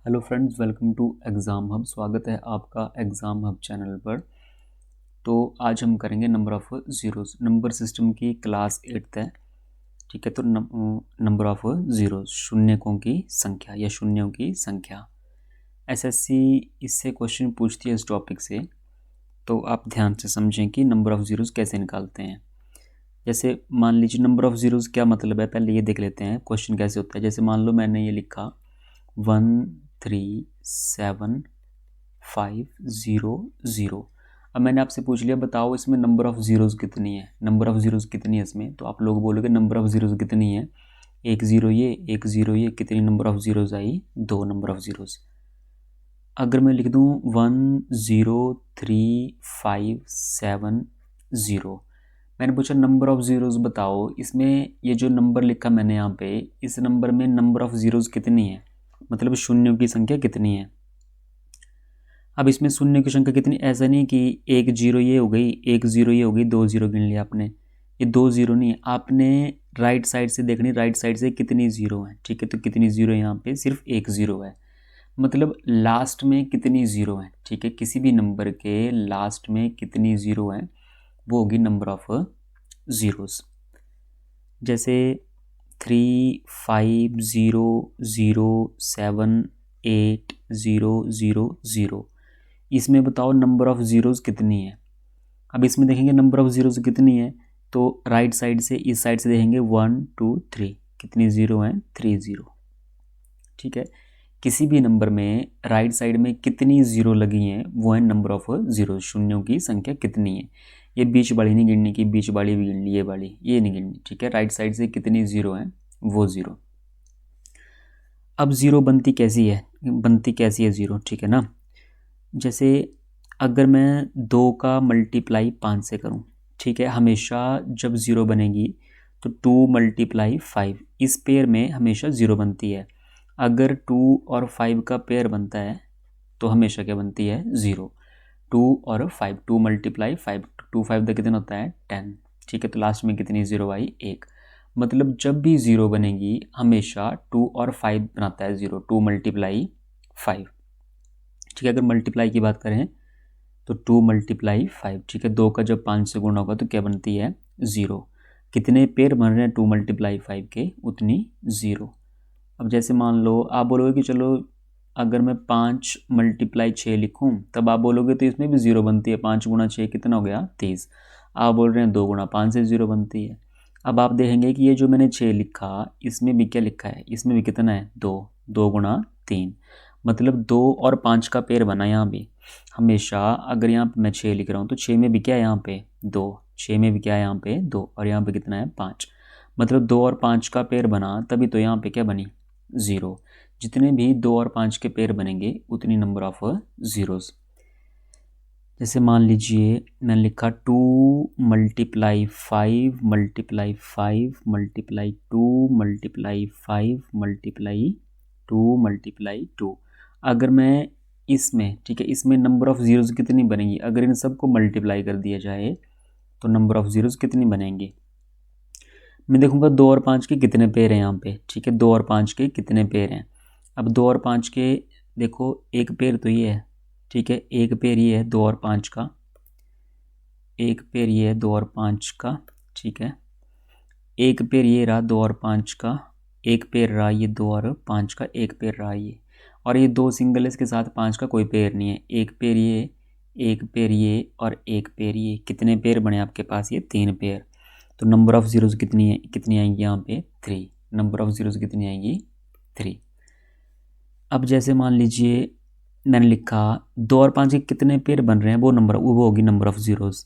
Hello friends, welcome to Exam Hub. स्वागत है आपका एग्ज़ाम हब चैनल पर। तो आज हम करेंगे number of zeros. Number system की क्लास 8th है, ठीक है। तो नंबर ऑफ़ ज़ीरोज़, शून्यकों की संख्या या शून्यों की संख्या। एसएससी इससे क्वेश्चन पूछती है इस टॉपिक से, तो आप ध्यान से समझें कि नंबर ऑफ़ ज़ीरोज़ कैसे निकालते हैं। जैसे मान लीजिए नंबर ऑफ़ ज़ीरोज़ क्या मतलब है, पहले ये देख लेते हैं क्वेश्चन कैसे होता है। जैसे मान लो मैंने ये लिखा 1 3 7 5 0 0। अब मैंने आपसे पूछ लिया बताओ इसमें नंबर ऑफ़ ज़ीरोज़ कितनी है, नंबर ऑफ़ ज़ीरोज़ कितनी है इसमें। तो आप लोग बोलोगे नंबर ऑफ़ ज़ीरोज़ कितनी है, एक ज़ीरो ये, कितनी नंबर ऑफ़ ज़ीरोज़ आई, दो नंबर ऑफ़ ज़ीरोज़। अगर मैं लिख दूँ 1 0 3 5 7 0, मैंने पूछा नंबर ऑफ़ ज़ीरोज़ बताओ इसमें, ये जो नंबर लिखा मैंने यहाँ पे, इस नंबर में नंबर ऑफ़ ज़ीरोज़ कितनी है, मतलब शून्यों की संख्या कितनी है। अब इसमें शून्य की संख्या कितनी, ऐसा नहीं कि एक जीरो ये हो गई, एक जीरो ये हो गई, दो जीरो गिन लिया आपने। ये दो जीरो नहीं है, आपने राइट साइड से देखनी, राइट साइड से कितनी जीरो है, ठीक है। तो कितनी जीरो है यहाँ पे, सिर्फ एक जीरो है, मतलब लास्ट में कितनी जीरो है, ठीक है। किसी भी नंबर के लास्ट में कितनी जीरो है वो होगी नंबर ऑफ ज़ीरोज़। जैसे 3 5 0 0 7 8 0 0 0, इसमें बताओ नंबर ऑफ़ ज़ीरोज़ कितनी है। अब इसमें देखेंगे नंबर ऑफ़ ज़ीरोज़ कितनी है, तो राइट साइड से इस साइड से देखेंगे 1 2 3, कितनी ज़ीरो हैं, 3 ज़ीरो, ठीक है। किसी भी नंबर में राइट साइड में कितनी ज़ीरो लगी हैं वो है नंबर ऑफ़ ज़ीरो, शून्यों की संख्या कितनी है। ये बीच वाली नहीं गिननी की, बीच वाली भी गिन ली, ये वाली ये नहीं गिननी, ठीक है। राइट साइड से कितनी ज़ीरो हैं वो ज़ीरो। अब ज़ीरो बनती कैसी है ज़ीरो, ठीक है ना। जैसे अगर मैं 2 का मल्टीप्लाई 5 से करूं, ठीक है, हमेशा जब ज़ीरो बनेगी तो 2 मल्टीप्लाई 5, इस पेयर में हमेशा ज़ीरो बनती है। अगर 2 और 5 का पेयर बनता है तो हमेशा क्या बनती है, ज़ीरो। 2 और 5, 2 मल्टीप्लाई 5, 2 5 का कितना होता है 10, ठीक है। तो लास्ट में कितनी ज़ीरो आई, एक। मतलब जब भी ज़ीरो बनेगी हमेशा 2 और 5 बनाता है ज़ीरो, 2 मल्टीप्लाई 5, ठीक है। अगर मल्टीप्लाई की बात करें तो 2 मल्टीप्लाई 5, ठीक है। 2 का जब 5 से गुणा होगा तो क्या बनती है, ज़ीरो। कितने पेयर बन रहे हैं 2 मल्टीप्लाई 5 के, उतनी ज़ीरो। अब जैसे मान लो आप बोलोगे कि चलो अगर मैं 5 मल्टीप्लाई 6 लिखूं, तब आप बोलोगे तो इसमें भी ज़ीरो बनती है, 5 गुणा 6 कितना हो गया, 30। आप बोल रहे हैं 2 गुणा 5 से ज़ीरो बनती है। अब आप देखेंगे कि ये जो मैंने 6 लिखा, इसमें भी क्या लिखा है, इसमें भी कितना है, 2, 2 गुणा 3, मतलब 2 और 5 का पेयर बना यहाँ भी। हमेशा अगर यहाँ पे मैं 6 लिख रहा हूँ तो 6 में भी क्या है यहाँ पे, 2, 6 में भी क्या है यहाँ पे, 2, और यहाँ पे कितना है, 5। मतलब 2 और 5 का पेयर बना तभी तो यहाँ पे क्या बनी, ज़ीरो। जितने भी 2 और 5 के पेयर बनेंगे उतनी नंबर ऑफ ज़ीरोज़। जैसे मान लीजिए मैंने लिखा 2 multiply 5 multiply 5 multiply 2 multiply 5 multiply 2 multiply 2। अगर मैं इसमें, ठीक है, इसमें नंबर ऑफ़ ज़ीरोज़ कितनी बनेगी, अगर इन सबको मल्टीप्लाई कर दिया जाए तो नंबर ऑफ़ ज़ीरोज़ कितनी बनेंगी। मैं देखूंगा 2 और 5 के कितने पेयर हैं यहाँ पे, ठीक है। 2 और 5 के कितने पेयर हैं, अब 2 और 5 के देखो, एक पेयर तो ये है, ठीक है। एक पेयर ये है 2 और 5 का, एक पेयर ये है 2 और 5 का, ठीक है। एक पेयर ये रहा 2 और 5 का, एक पेयर रहा ये 2 और 5 का, एक पेयर रहा ये, और ये दो सिंगल है, इसके साथ 5 का कोई पेयर नहीं है। एक पेयर ये, एक पेयर ये, और एक पेयर ये, कितने पेयर बने आपके पास, ये 3 पेयर। तो नंबर ऑफ़ ज़ीरोज़ कितनी आएंगी यहाँ पे, 3। नंबर ऑफ़ ज़ीरोज़ कितनी आएंगी, 3। अब जैसे मान लीजिए मैंने लिखा 2 और 5 के कितने पेयर बन रहे हैं, वो होगी number of zeros.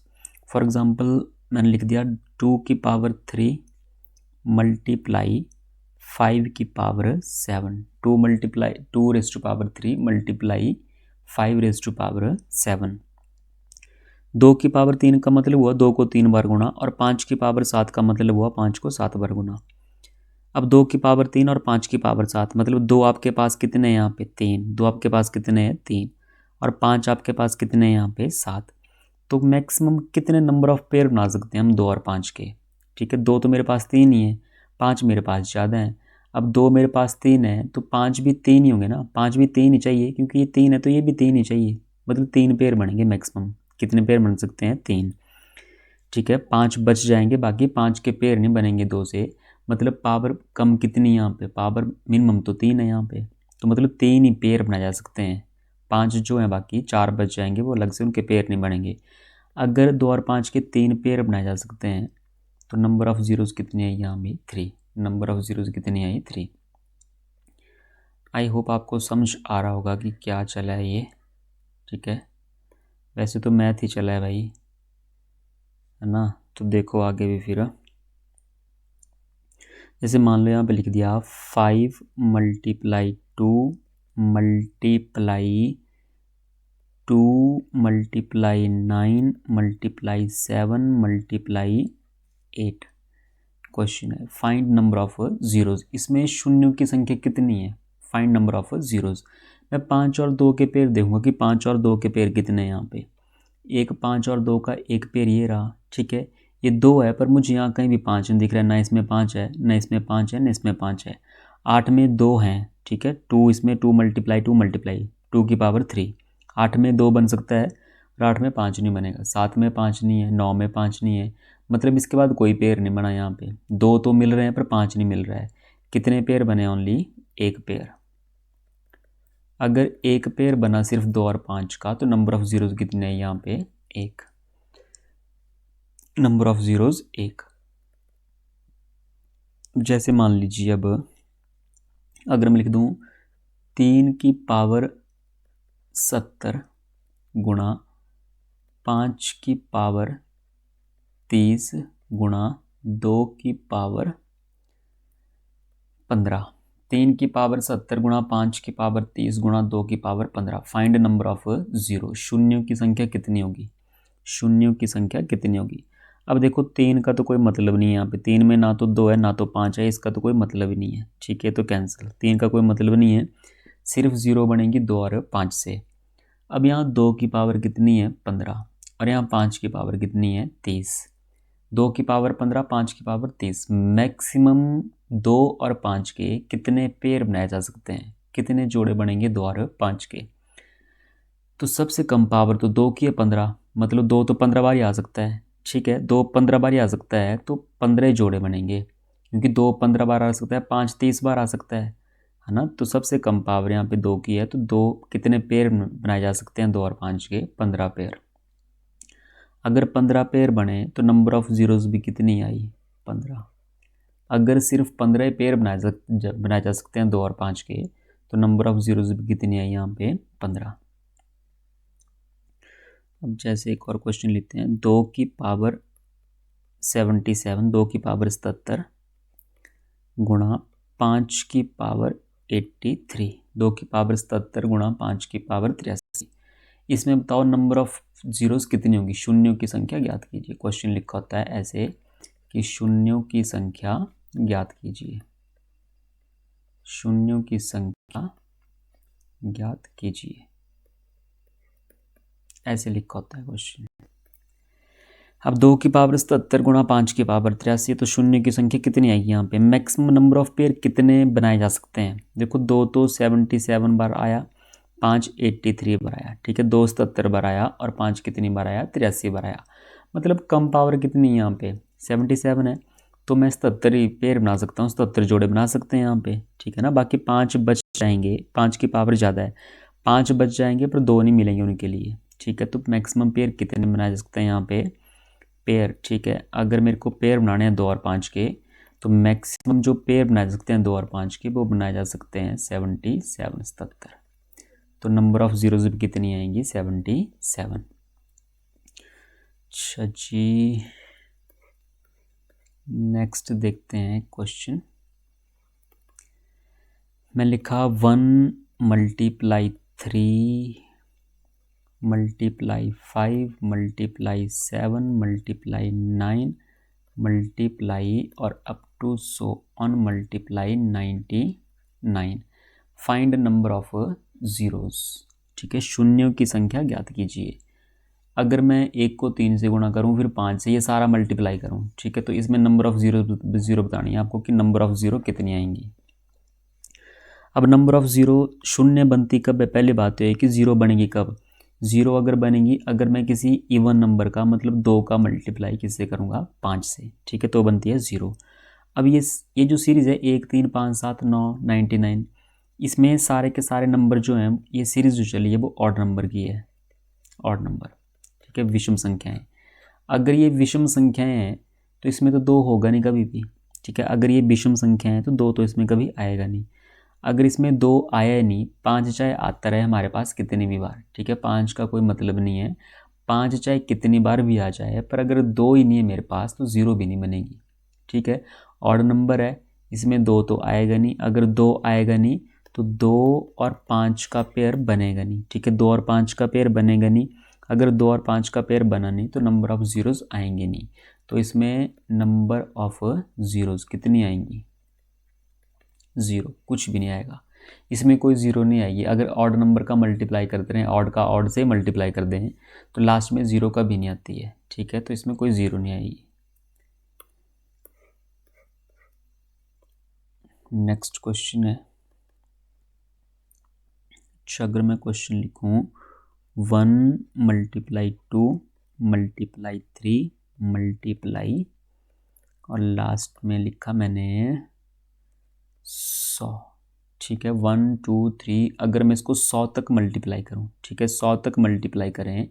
For example मैंने लिख दिया 2 की पावर 3 मल्टीप्लाई 5 की पावर 7, 2 multiply 2 raise to power 3 multiply 5 raise to power 7। 2 की पावर 3 का मतलब हुआ 2 को 3 बार गुना, और 5 की पावर 7 का मतलब हुआ 5 को 7 बार गुना। अब 2 की पावर 3 और 5 की पावर 7, मतलब 2 आपके पास कितने हैं यहाँ पे, 3, 2 आपके पास कितने हैं, 3, और 5 आपके पास कितने हैं यहाँ पे, 7। तो मैक्सिमम कितने नंबर ऑफ़ पेयर बना सकते हैं हम 2 और 5 के, ठीक है। 2 तो मेरे पास 3 ही है, 5 मेरे पास ज़्यादा है। अब 2 मेरे पास 3 है तो 5 भी 3 ही होंगे ना, 5 भी 3 ही चाहिए क्योंकि ये 3 है तो ये भी 3 ही चाहिए, मतलब 3 पेयर बनेंगे मैक्सिमम। कितने पेयर बन सकते हैं? 3। ठीक है, 5 बच जाएंगे, बाकी 5 के पेयर नहीं बनेंगे 2 से, मतलब पावर कम कितनी यहाँ पे, पावर मिनिमम तो 3 है यहाँ पे, तो मतलब 3 ही पेयर बनाए जा सकते हैं। 5 जो हैं बाकी 4 बच जाएंगे, वो अलग से उनके पेयर नहीं बनेंगे। अगर 2 और 5 के 3 पेयर बनाए जा सकते हैं तो नंबर ऑफ़ ज़ीरोज़ कितनी आई यहाँ भी? 3। नंबर ऑफ़ ज़ीरोज़ कितनी आई? 3। आई होप आपको समझ आ रहा होगा कि क्या चला है ये। ठीक है, वैसे तो मैथ ही चला है भाई, है ना, तो देखो आगे भी फिर। जैसे मान लो यहाँ पे लिख दिया 5 multiply 2 multiply 2 multiply 9 multiply 7 multiply 8। Question है फाइंड नंबर ऑफ ज़ीरोज़। इसमें शून्यों की संख्या कितनी है? Find number of zeros. मैं 5 और 2 के पेयर देखूंगा कि 5 और 2 के पेयर कितने हैं। यहाँ पे एक 5 और 2 का एक पेयर ये रहा, ठीक है, ये 2 है पर मुझे यहाँ कहीं भी 5 नहीं दिख रहा है, ना इसमें 5 है, ना इसमें 5 है, ना इसमें 5 है। 8 में 2 हैं, ठीक है, 2 इसमें 2 मल्टीप्लाई 2 की पावर 3। 8 में 2 बन सकता है और 8 में 5 नहीं बनेगा। 7 में 5 नहीं है, 9 में 5 नहीं है, मतलब इसके बाद कोई पेयर नहीं बना। यहाँ पे 2 तो मिल रहे हैं पर 5 नहीं मिल रहा है। कितने पेयर बने? ओनली एक पेयर। अगर एक पेयर बना सिर्फ 2 और 5 का तो नंबर ऑफ ज़ीरोज़ कितने हैं यहाँ पे? 1। Number of zeros 1। जैसे मान लीजिए अब अगर मैं लिख दूँ 3 की पावर 70 गुणा 5 की पावर 30 गुणा 2 की पावर 15। 3 की पावर 70 गुणा 5 की पावर 30 गुणा 2 की power 15। Find number of zero. शून्यों की संख्या कितनी होगी? शून्यों की संख्या कितनी होगी? अब देखो 3 का तो कोई मतलब नहीं है यहाँ पे, 3 में ना तो 2 है ना तो 5 है, इसका तो कोई मतलब ही नहीं है। ठीक है, तो कैंसिल। 3 का कोई मतलब नहीं है, सिर्फ 0 बनेगी 2 और 5 से। अब यहाँ 2 की पावर कितनी है? 15, और यहाँ 5 की पावर कितनी है? 30। 2 की पावर 15, 5 की पावर 30। मैक्सिमम 2 और 5 के कितने पेयर बनाए जा सकते हैं? कितने जोड़े बनेंगे 2 और 5 के? तो सबसे कम पावर तो 2 की है, 15, मतलब 2 तो 15 बार ही आ सकता है। ठीक है, 2 15 बार ही आ सकता है तो 15 जोड़े बनेंगे, क्योंकि 2 15 बार आ सकता है, 5 30 बार आ सकता है ना। तो सबसे कम पावर यहाँ पे 2 की है, तो 2 कितने पेयर बनाए जा सकते हैं? 2 और 5 के 15 पेयर। अगर 15 पेयर बने तो नंबर ऑफ ज़ीरोज़ भी कितनी आई? 15। अगर सिर्फ 15 पेयर बनाए जा सकते हैं 2 और 5 के, तो नंबर ऑफ ज़ीरोज़ भी कितनी आई यहाँ पे? 15। अब जैसे एक और क्वेश्चन लेते हैं, 2 की पावर 77, 2 की पावर 77 गुणा 5 की पावर 83। 2 की पावर 77 गुणा 5 की पावर 83। इसमें बताओ नंबर ऑफ ज़ीरोज़ कितनी होगी? शून्यों की संख्या ज्ञात कीजिए। क्वेश्चन लिखा होता है ऐसे कि शून्यों की संख्या ज्ञात कीजिए। शून्यों की संख्या ज्ञात कीजिए, ऐसे लिखा होता है क्वेश्चन। अब 2 की पावर 77 गुणा 5 की पावर 83, तो शून्य की संख्या कितनी आएगी यहाँ पे? मैक्सिमम नंबर ऑफ पेयर कितने बनाए जा सकते हैं? देखो 2 तो 77 बार आया, 5 83 बार आया, ठीक है, 2 77 बार आया और 5 कितनी बार आया? 83 बार आया। मतलब कम पावर कितनी है यहाँ पे? 77 है, तो मैं 77 ही पेयर बना सकता हूँ, 77 जोड़े बना सकते हैं यहाँ पे, ठीक है ना। बाकी 5 बच जाएंगे, 5 की पावर ज़्यादा है, 5 बच जाएंगे पर 2 नहीं मिलेंगे उनके लिए, ठीक है। तो मैक्सिमम पेयर कितने बनाए जा सकते हैं यहाँ पे? पेयर, ठीक है। अगर मेरे को पेयर बनाने हैं 2 और 5 के, तो मैक्सिमम जो पेयर बनाए जा सकते हैं 2 और 5 के, वो बनाए जा सकते हैं 77। तो नंबर ऑफ ज़ीरोज़ भी कितनी आएंगी? 77। अच्छा जी, नेक्स्ट देखते हैं क्वेश्चन। मैं लिखा 1 multiply 3 multiply 5 multiply 7 multiply 9 multiply और up to so on multiply 99। Find number of zeros. ठीक है, शून्यों की संख्या ज्ञात कीजिए। अगर मैं 1 को 3 से गुणा करूं, फिर 5 से, ये सारा मल्टीप्लाई करूं, ठीक है, तो इसमें नंबर ऑफ ज़ीरो बतानी है आपको कि नंबर ऑफ ज़ीरो कितनी आएंगी। अब नंबर ऑफ ज़ीरो शून्य बनती कब है, पहली बात तो है कि ज़ीरो बनेगी कब, ज़ीरो अगर बनेगी अगर मैं किसी इवन नंबर का मतलब 2 का मल्टीप्लाई किससे करूँगा, 5 से, ठीक है, तो बनती है ज़ीरो। अब ये जो सीरीज़ है 1 3 5 7 9 99, इसमें सारे के सारे नंबर जो हैं, ये सीरीज़ जो चली है वो ऑड नंबर की है, ऑड नंबर, ठीक है, विषम संख्याएं। अगर ये विषम संख्याएं हैं तो इसमें तो 2 होगा नहीं कभी भी, ठीक है, अगर ये विषम संख्या है तो 2 तो इसमें कभी आएगा नहीं। अगर इसमें 2 आया नहीं, 5 चाहे आता रहे हमारे पास कितनी भी बार, ठीक है, 5 का कोई मतलब नहीं है, 5 चाहे कितनी बार भी आ जाए, पर अगर 2 ही नहीं है मेरे पास तो ज़ीरो भी नहीं बनेगी, ठीक है। ऑड नंबर है, इसमें 2 तो आएगा नहीं, अगर 2 आएगा नहीं तो 2 और 5 का पेयर बनेगा नहीं, ठीक है, 2 और 5 का पेयर बनेगा नहीं। अगर 2 और 5 का पेयर बना नहीं तो नंबर ऑफ़ ज़ीरोज़ आएंगे नहीं, तो इसमें नंबर ऑफ़ ज़ीरोज़ कितनी आएंगी, ज़ीरो, कुछ भी नहीं आएगा, इसमें कोई ज़ीरो नहीं आएगी। अगर ऑड नंबर का मल्टीप्लाई करते रहें, ऑड का ऑड से मल्टीप्लाई कर दें तो लास्ट में ज़ीरो का भी नहीं आती है, ठीक है, तो इसमें कोई ज़ीरो नहीं आएगी। नेक्स्ट क्वेश्चन है, अच्छा अगर मैं क्वेश्चन लिखूं 1 मल्टीप्लाई 2 मल्टीप्लाई 3 मल्टीप्लाई और लास्ट में लिखा मैंने 100, ठीक है, 1 2 3, अगर मैं इसको 100 तक मल्टीप्लाई करूं, ठीक है, 100 तक मल्टीप्लाई करें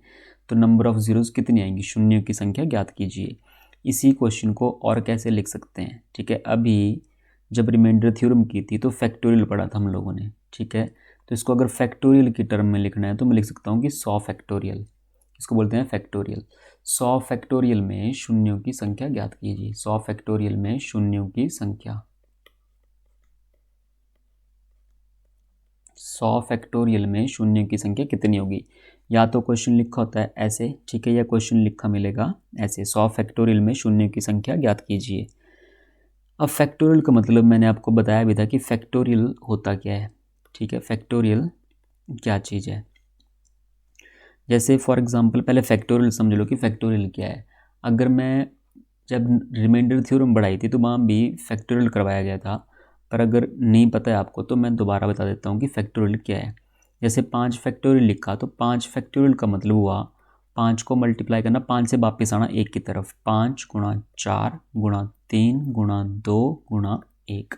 तो नंबर ऑफ़ ज़ीरोज़ कितनी आएंगी, शून्यों की संख्या ज्ञात कीजिए। इसी क्वेश्चन को और कैसे लिख सकते हैं, ठीक है, अभी जब रिमाइंडर थ्योरम की थी तो फैक्टोरियल पढ़ा था हम लोगों ने, ठीक है, तो इसको अगर फैक्टोरियल की टर्म में लिखना है तो मैं लिख सकता हूँ कि 100 फैक्टोरियल, इसको बोलते हैं फैक्टोरियल। 100 फैक्टोरियल में शून्यों की संख्या ज्ञात कीजिए, 100 फैक्टोरियल में शून्यों की संख्या, 100 फैक्टोरियल में शून्यों की संख्या कितनी होगी। या तो क्वेश्चन लिखा होता है ऐसे, ठीक है, या क्वेश्चन लिखा मिलेगा ऐसे, 100 फैक्टोरियल में शून्यों की संख्या ज्ञात कीजिए। अब फैक्टोरियल का मतलब मैंने आपको बताया भी था कि फैक्टोरियल होता क्या है, ठीक है, फैक्टोरियल क्या चीज़ है। जैसे फॉर एग्जांपल पहले फैक्टोरियल समझ लो कि फैक्टोरियल क्या है। अगर मैं जब रिमाइंडर थ्योरम पढ़ाई थी तो वहाँ भी फैक्टोरियल करवाया गया था, पर अगर नहीं पता है आपको तो मैं दोबारा बता देता हूँ कि फैक्टोरियल क्या है। जैसे 5 फैक्टोरियल लिखा तो 5 फैक्टोरियल का मतलब हुआ 5 को मल्टीप्लाई करना, 5 से वापस आना 1 की तरफ, 5 गुणा 4 गुणा 3 गुणा 2 गुणा 1,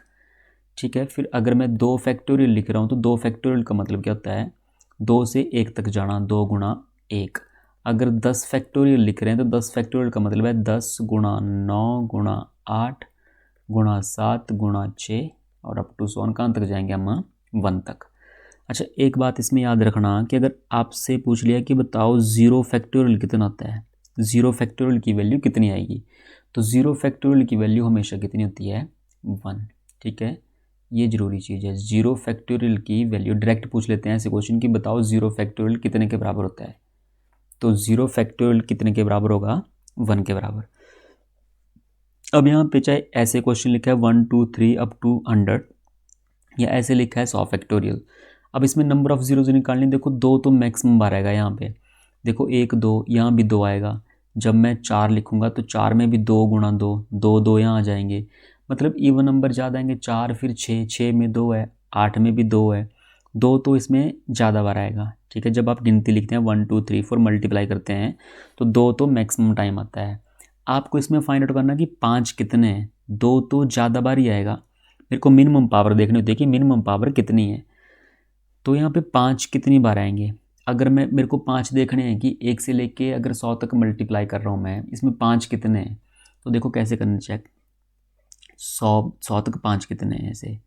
ठीक है। फिर अगर मैं 2 फैक्टोरियल लिख रहा हूँ तो 2 फैक्टोरियल का मतलब क्या होता है, 2 से 1 तक जाना, 2 गुणा 1। अगर 10 फैक्टोरियल लिख रहे हैं तो 10 फैक्टोरियल का मतलब है 10 गुणा 9 गुणा 8 गुणा 7 गुणा 6 और अप टू सोन कहाँ तक जाएंगे हम, 1 तक। अच्छा एक बात इसमें याद रखना कि अगर आपसे पूछ लिया कि बताओ 0 फैक्टोरियल कितना होता है, 0 फैक्टोरियल की वैल्यू कितनी आएगी, तो 0 फैक्टोरियल की वैल्यू हमेशा कितनी होती है, 1, ठीक है, ये ज़रूरी चीज़ है। 0 फैक्टोरियल की वैल्यू डायरेक्ट पूछ लेते हैं ऐसे क्वेश्चन कि बताओ 0 फैक्टोरियल कितने के बराबर होता है, तो 0 फैक्टोरियल कितने के बराबर होगा, 1 के बराबर। अब यहाँ पे चाहे ऐसे क्वेश्चन लिखा है 1 2 3 अप टू 100 या ऐसे लिखा है 100 फैक्टोरियल। अब इसमें नंबर ऑफ़ ज़ीरोज़ निकालनी, देखो 2 तो मैक्सिमम बार आएगा यहाँ पे, देखो 1 2, यहाँ भी 2 आएगा। जब मैं 4 लिखूँगा तो 4 में भी 2 गुणा 2, 2 2 यहाँ आ जाएंगे, मतलब इवन नंबर ज़्यादा आएंगे, 4 फिर 6, 6 में 2 है, 8 में भी 2 है, 2 तो इसमें ज़्यादा बार आएगा, ठीक है। जब आप गिनती लिखते हैं 1 2 3 4 मल्टीप्लाई करते हैं तो 2 तो मैक्सिमम टाइम आता है। आपको इसमें फाइंड आउट करना कि 5 कितने हैं, 2 तो ज़्यादा बार ही आएगा, मेरे को मिनिमम पावर देखनी होती है कि मिनिमम पावर कितनी है, तो यहाँ पे 5 कितनी बार आएंगे। अगर मेरे को 5 देखने हैं कि 1 से लेके अगर 100 तक मल्टीप्लाई कर रहा हूँ मैं, इसमें 5 कितने हैं, तो देखो कैसे करना चेक, 100 तक 5 कितने हैं, ऐसे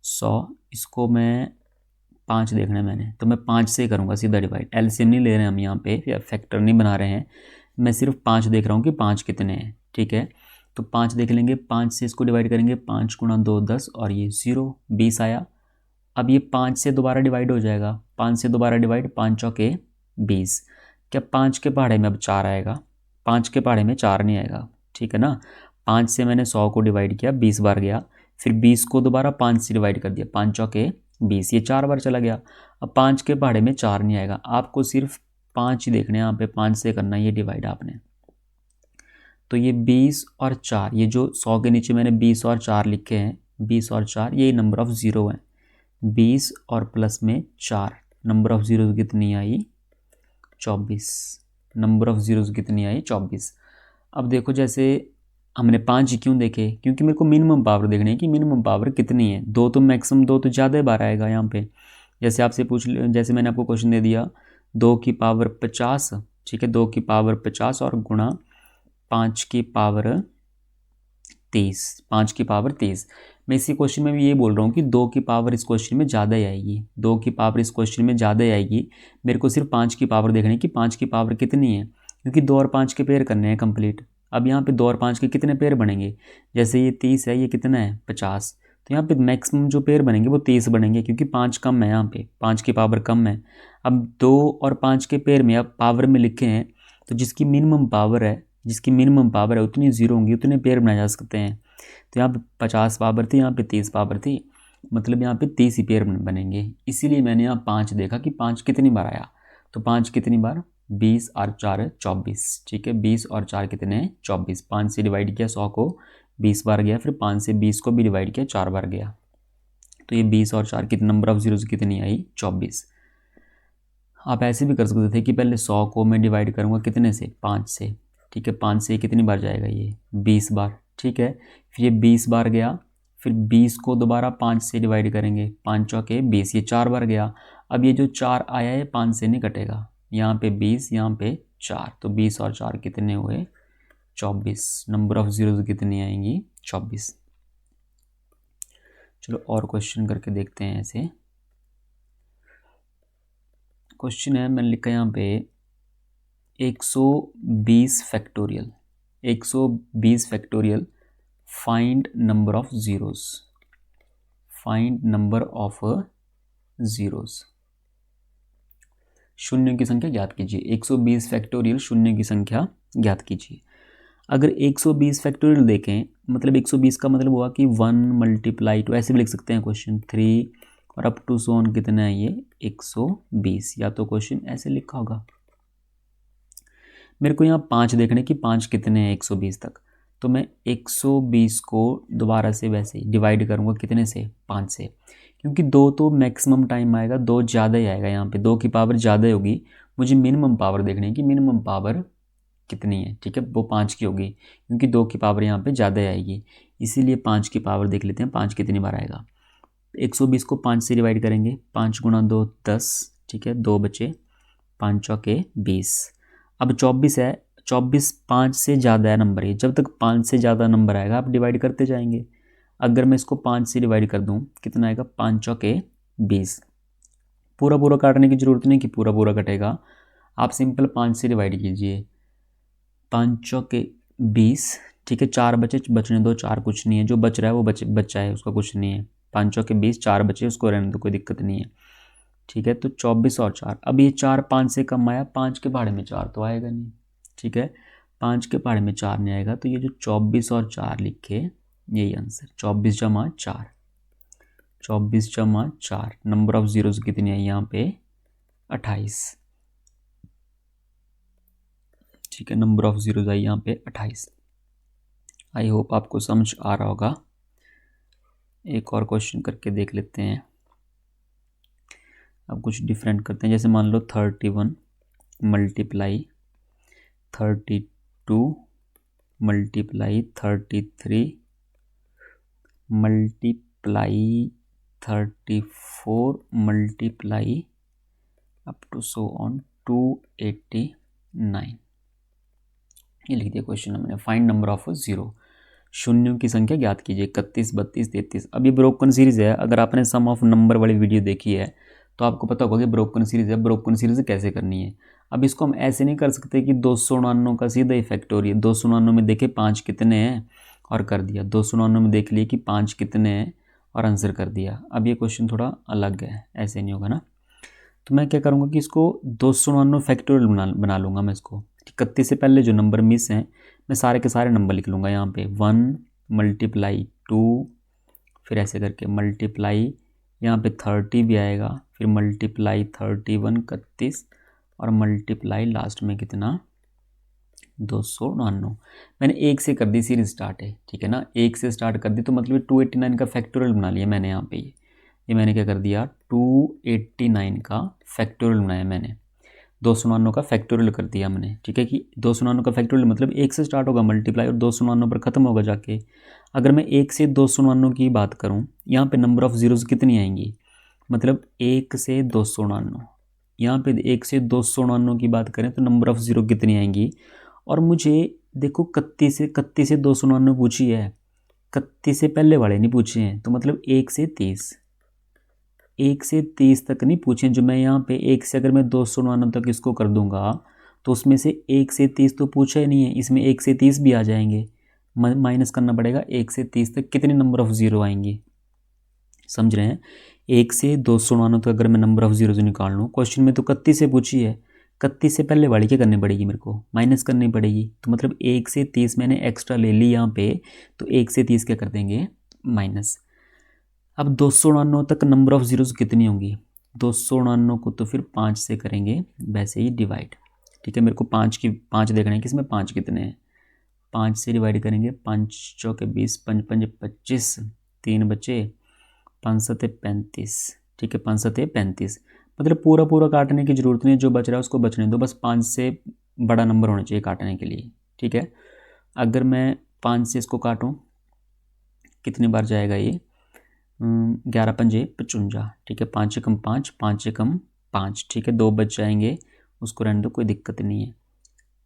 100, इसको मैं 5 देखना है मैंने, तो मैं 5 से करूँगा सीधा डिवाइड, एलसीएम नहीं ले रहे हैं हम यहाँ पे या फैक्टर नहीं बना रहे हैं, मैं सिर्फ 5 देख रहा हूँ कि 5 कितने हैं, ठीक है। तो 5 देख लेंगे, 5 से इसको डिवाइड करेंगे, 5 गुणा 2 10 और ये 0 20 आया। अब ये 5 से दोबारा डिवाइड हो जाएगा, 5 से दोबारा डिवाइड, 5 चौके 20, क्या 5 के पहाड़े में अब 4 आएगा, 5 के पहाड़े में 4 नहीं आएगा, ठीक है ना। 5 से मैंने 100 को डिवाइड किया, 20 बार गया, फिर 20 को दोबारा 5 से डिवाइड कर दिया, 5 चौके 20, ये 4 बार चला गया। अब 5 के पहाड़े में 4 नहीं आएगा, आपको सिर्फ 5 ही देखने हैं यहाँ पे, 5 से करना ये डिवाइड आपने, तो ये 20 और 4, ये जो 100 के नीचे मैंने 20 और 4 लिखे हैं, 20 और 4 यही नंबर ऑफ़ ज़ीरो हैं, 20 और प्लस में 4, नंबर ऑफ ज़ीरोज़ कितनी आई? 24। नंबर ऑफ ज़ीरोज़ कितनी आई? 24। अब देखो जैसे हमने 5 क्यों देखे, क्योंकि मेरे को मिनिमम पावर देखनी है कि मिनिमम पावर कितनी है। 2 तो मैक्सिमम 2 तो ज़्यादा बार आएगा यहाँ पे। जैसे आपसे जैसे मैंने आपको क्वेश्चन दे दिया 2 की पावर 50, ठीक है, 2 की पावर 50 और गुणा 5 की पावर 30, 5 की पावर 30। मैं इसी क्वेश्चन में भी ये बोल रहा हूँ कि 2 की पावर इस क्वेश्चन में ज़्यादा ही आएगी, 2 की पावर इस क्वेश्चन में ज़्यादा ही आएगी। मेरे को सिर्फ 5 की पावर देखनी है कि 5 की पावर कितनी है, क्योंकि 2 और 5 के पेयर करने हैं कंप्लीट। अब यहाँ पे 2 और 5 के कितने पेयर बनेंगे, जैसे ये 30 है, ये कितना है 50, तो यहाँ पे मैक्सिमम जो पेयर बनेंगे वो 30 बनेंगे, क्योंकि 5 कम है, यहाँ पे 5 की पावर कम है। अब 2 और 5 के पेयर में अब पावर में लिखे हैं, तो जिसकी मिनिमम पावर है उतनी ज़ीरो होंगी, उतने पेयर बनाए जा सकते हैं। तो यहाँ पे 50 पावर थी, यहाँ पे 30 पावर थी, मतलब यहाँ पे 30 ही पेयर बनेंगे। इसीलिए मैंने यहाँ 5 देखा कि 5 कितनी बार आया, तो 5 कितनी बार, 20 और 4 है 24, ठीक है, 20 और 4 कितने हैं 24। 5 से डिवाइड किया 100 को 20 बार गया, फिर 5 से 20 को भी डिवाइड किया 4 बार गया, तो ये 20 और 4 कितने, नंबर ऑफ जीरोज़ कितनी आई 24। आप ऐसे भी कर सकते थे कि पहले 100 को मैं डिवाइड करूँगा कितने से, 5 से, ठीक है, 5 से कितनी बार जाएगा, ये 20 बार, ठीक है, फिर ये 20 बार गया, फिर 20 को दोबारा 5 से डिवाइड करेंगे, 5 चौके 20, ये 4 बार गया। अब ये जो 4 आया है 5 से नहीं कटेगा, यहाँ पे 20, यहाँ पे 4, तो 20 और 4 कितने हुए 24। नंबर ऑफ जीरोज़ कितनी आएंगी 24। चलो और क्वेश्चन करके देखते हैं। ऐसे क्वेश्चन है, मैंने लिखा यहाँ पे 120 factorial, 120 factorial, find number of zeros, find number of zeros, शून्यों की संख्या ज्ञात कीजिए। 120 फैक्टोरियल शून्यों की संख्या ज्ञात कीजिए। अगर 120 फैक्टोरियल देखें, मतलब 120 का मतलब हुआ कि 1 मल्टीप्लाई टू, ऐसे भी लिख सकते हैं क्वेश्चन 3 और अप टू सो ऑन कितना है ये 120, या तो क्वेश्चन ऐसे लिखा होगा। मेरे को यहाँ 5 देखने कि 5 कितने हैं 120 तक, तो मैं 120 को दोबारा से वैसे ही डिवाइड करूँगा कितने से, 5 से, क्योंकि 2 तो मैक्सिमम टाइम आएगा, 2 ज़्यादा ही आएगा, यहाँ पे 2 की पावर ज़्यादा ही होगी। मुझे मिनिमम पावर देखनी है कि मिनिमम पावर कितनी है, ठीक है, वो 5 की होगी, क्योंकि 2 की पावर यहाँ पे ज़्यादा आएगी, इसीलिए 5 की पावर देख लेते हैं 5 कितनी बार आएगा। 120 को 5 से डिवाइड करेंगे, 5 गुणा 2 10, ठीक है, 2 बचे, 5 चौके 20। अब 24 है, 24 5 से ज़्यादा है नंबर, ये जब तक 5 से ज़्यादा नंबर आएगा आप डिवाइड करते जाएंगे। अगर मैं इसको 5 से डिवाइड कर दूँ कितना आएगा, 5 चौके 20। पूरा पूरा काटने की ज़रूरत नहीं कि पूरा पूरा कटेगा, आप सिंपल 5 से डिवाइड कीजिए, 5 चौके 20, ठीक है, 4 बचे, बचने दो, 4 कुछ नहीं है, जो बच रहा है वो बच्चा है, उसका कुछ नहीं है, 5 चौके 20, 4 बचे, उसको रहने दो, कोई दिक्कत नहीं है, ठीक है। तो 24 और 4, अब ये 4 5 से कम आया, 5 के पहाड़े में 4 तो आएगा नहीं, ठीक है, 5 के पहाड़े में 4 नहीं आएगा, तो ये जो 24 और 4 लिखे यही आंसर, 24 जमा 4, 24 जमा 4, नंबर ऑफ जीरोज़ कितनी है यहाँ पे 28, ठीक है, नंबर ऑफ जीरोज़ आई यहाँ पे 28। आई होप आपको समझ आ रहा होगा। एक और क्वेश्चन करके देख लेते हैं। अब कुछ डिफरेंट करते हैं, जैसे मान लो 31 multiply 32 multiply 33 multiply 34 multiply up to so on 289, ये लिख दिया क्वेश्चन हमने। फाइंड नंबर ऑफ ज़ीरो, शून्यों की संख्या ज्ञात कीजिए, 31 32 33। अब ये ब्रोकन सीरीज़ है, अगर आपने सम ऑफ नंबर वाली वीडियो देखी है तो आपको पता होगा कि ब्रोकन सीरीज़ है, ब्रोकन सीरीज़ कैसे करनी है। अब इसको हम ऐसे नहीं कर सकते कि 299 का सीधा ही फैक्टोरियल, 299 में देखे 5 कितने हैं और कर दिया, 299 में देख लिए कि 5 कितने हैं और आंसर कर दिया। अब ये क्वेश्चन थोड़ा अलग है, ऐसे नहीं होगा ना। तो मैं क्या करूँगा कि इसको 299 फैक्टोरियल बना लूँगा मैं इसको। 31 से पहले जो नंबर मिस हैं मैं सारे के सारे नंबर लिख लूँगा यहाँ पे, 1 मल्टीप्लाई 2, फिर ऐसे करके मल्टीप्लाई यहाँ पे 30 भी आएगा, फिर मल्टीप्लाई 31 31 और मल्टीप्लाई लास्ट में कितना 299। मैंने 1 से कर दी सीरीज स्टार्ट है, ठीक है ना, 1 से स्टार्ट कर दी, तो मतलब 289 का फैक्टोरियल बना लिया मैंने यहाँ पे। ये ये मैंने क्या कर दिया 289 का फैक्टोरियल बनाया मैंने, 299 का फैक्टोरियल कर दिया मैंने, ठीक है कि 299 का फैक्टोरियल मतलब 1 से स्टार्ट होगा मल्टीप्लाई और 299 पर ख़त्म होगा जाके। अगर मैं 1 से 299 की बात करूँ, यहाँ पे नंबर ऑफ़ ज़ीरोज़ कितनी आएंगी, मतलब 1 से 299, यहाँ पे 1 से 299 की बात करें तो नंबर ऑफ़ ज़ीरो कितनी आएंगी। और मुझे देखो 31 से 299 पूछी है, 31 से पहले वाले नहीं पूछे हैं, तो मतलब 1 से 30 तक नहीं पूछे। जो मैं यहाँ पे 1 से अगर मैं 299 तक इसको कर दूंगा तो उसमें से 1 से 30 तो पूछा ही नहीं है, इसमें 1 से 30 भी आ जाएंगे, माइनस करना पड़ेगा 1 से 30 तक कितने नंबर ऑफ़ ज़ीरो आएंगे, समझ रहे हैं। 1 से 299 तक अगर मैं नंबर ऑफ़ ज़ीरो निकाल लूँ, क्वेश्चन में तो 31 से पूछी है, 31 से पहले वाली क्या करनी पड़ेगी, मेरे को माइनस करनी पड़ेगी। तो मतलब 1 से 30 मैंने एक्स्ट्रा ले ली यहाँ पे, तो 1 से 30 क्या कर देंगे माइनस। अब 299 तक नंबर ऑफ़ ज़ीरोज़ कितनी होंगी, 299 को तो फिर 5 से करेंगे वैसे ही डिवाइड, ठीक है। मेरे को 5 देखना है कि इसमें 5 कितने हैं, 5 से डिवाइड करेंगे, 5 चौके 20, 5 पंजे 25, 3 बचे, 5 सते 35, ठीक है, 5 सते 35। मतलब पूरा पूरा काटने की ज़रूरत नहीं, जो बच रहा है उसको बचने दो, बस 5 से बड़ा नंबर होना चाहिए काटने के लिए, ठीक है। अगर मैं 5 से इसको काटूँ कितनी बार जाएगा ये, 11 पंजे 55, ठीक है, 5 एकम 5, 5 एकम 5, ठीक है, 2 बच जाएंगे, उसको रहने दो, कोई दिक्कत नहीं है।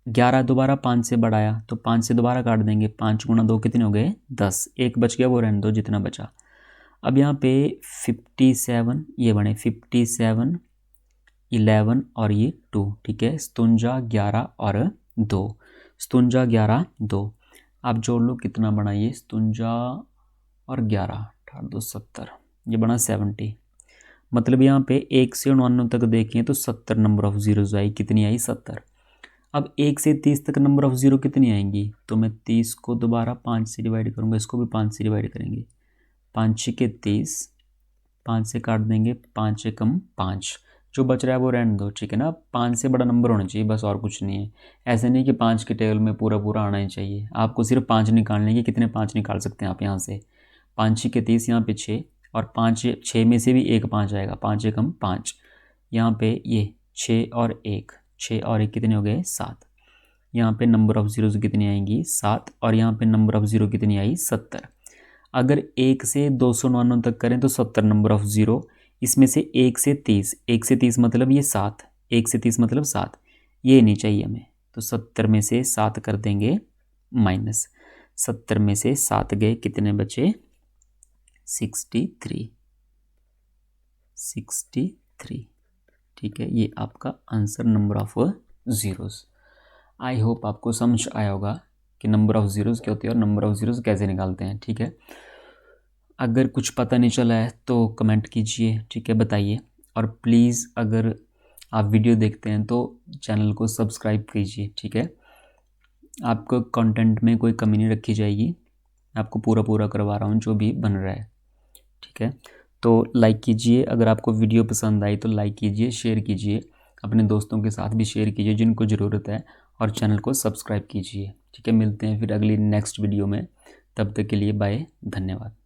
11 दोबारा 5 से बढ़ाया तो 5 से दोबारा काट देंगे, 5 गुना 2 कितने हो गए 10, एक बच गया वो रहने दो जितना बचा। अब यहाँ पे 57 ये बने 57, 11 और ये 2, ठीक है, 57 11 और 2, 57 11 2, आप जोड़ लो कितना बना ये 57 और 11, 18 2 70, ये बना 70। मतलब यहाँ पे 1 से 99 तक देखें तो 70 नंबर ऑफ़ ज़ीरोज़ आई, कितनी आई 70। अब 1 से 30 तक नंबर ऑफ़ ज़ीरो कितनी आएंगी, तो मैं 30 को दोबारा 5 से डिवाइड करूँगा, इसको भी 5 से डिवाइड करेंगे, 5 छक्के 30, 5 से काट देंगे, 5 एकम 5, जो बच रहा है वो रहने दो, ठीक है ना। 5 से बड़ा नंबर होना चाहिए बस, और कुछ नहीं है। ऐसे नहीं कि 5 के टेबल में पूरा पूरा आना ही चाहिए, आपको सिर्फ 5 निकालने के, कितने 5 निकाल सकते हैं आप यहाँ से, 5 छक्के 30, यहाँ पे 6, और 5 6 में से भी एक 5 आएगा, 5 एकम 5, यहाँ पे ये 6 और 1, 6 और 1 कितने हो गए 7, यहाँ पे नंबर ऑफ़ ज़ीरोज़ कितनी आएंगी 7, और यहाँ पे नंबर ऑफ़ ज़ीरो कितनी आई 70। अगर 1 से 299 तक करें तो 70 नंबर ऑफ़ ज़ीरो, इसमें से 1 से 30, 1 से 30 मतलब ये 7, 1 से 30 मतलब 7, ये नहीं चाहिए हमें, तो 70 में से 7 कर देंगे माइनस, 70 में से 7 गए, कितने बचे 63, 63, ठीक है। ये आपका answer number of zeros. I hope आपको समझ आया होगा कि नंबर ऑफ़ ज़ीरोज़ क्या होती है और नंबर ऑफ़ ज़ीरोज़ कैसे निकालते हैं, ठीक है। अगर कुछ पता नहीं चला है तो कमेंट कीजिए, ठीक है, बताइए। और प्लीज़ अगर आप वीडियो देखते हैं तो चैनल को सब्सक्राइब कीजिए, ठीक है। आपको कंटेंट में कोई कमी नहीं रखी जाएगी, आपको पूरा पूरा करवा रहा हूँ जो भी बन रहा है, ठीक है। तो लाइक कीजिए, अगर आपको वीडियो पसंद आई तो लाइक कीजिए, शेयर कीजिए, अपने दोस्तों के साथ भी शेयर कीजिए जिनको ज़रूरत है, और चैनल को सब्सक्राइब कीजिए, ठीक है। मिलते हैं फिर अगली नेक्स्ट वीडियो में, तब तक के लिए बाय, धन्यवाद।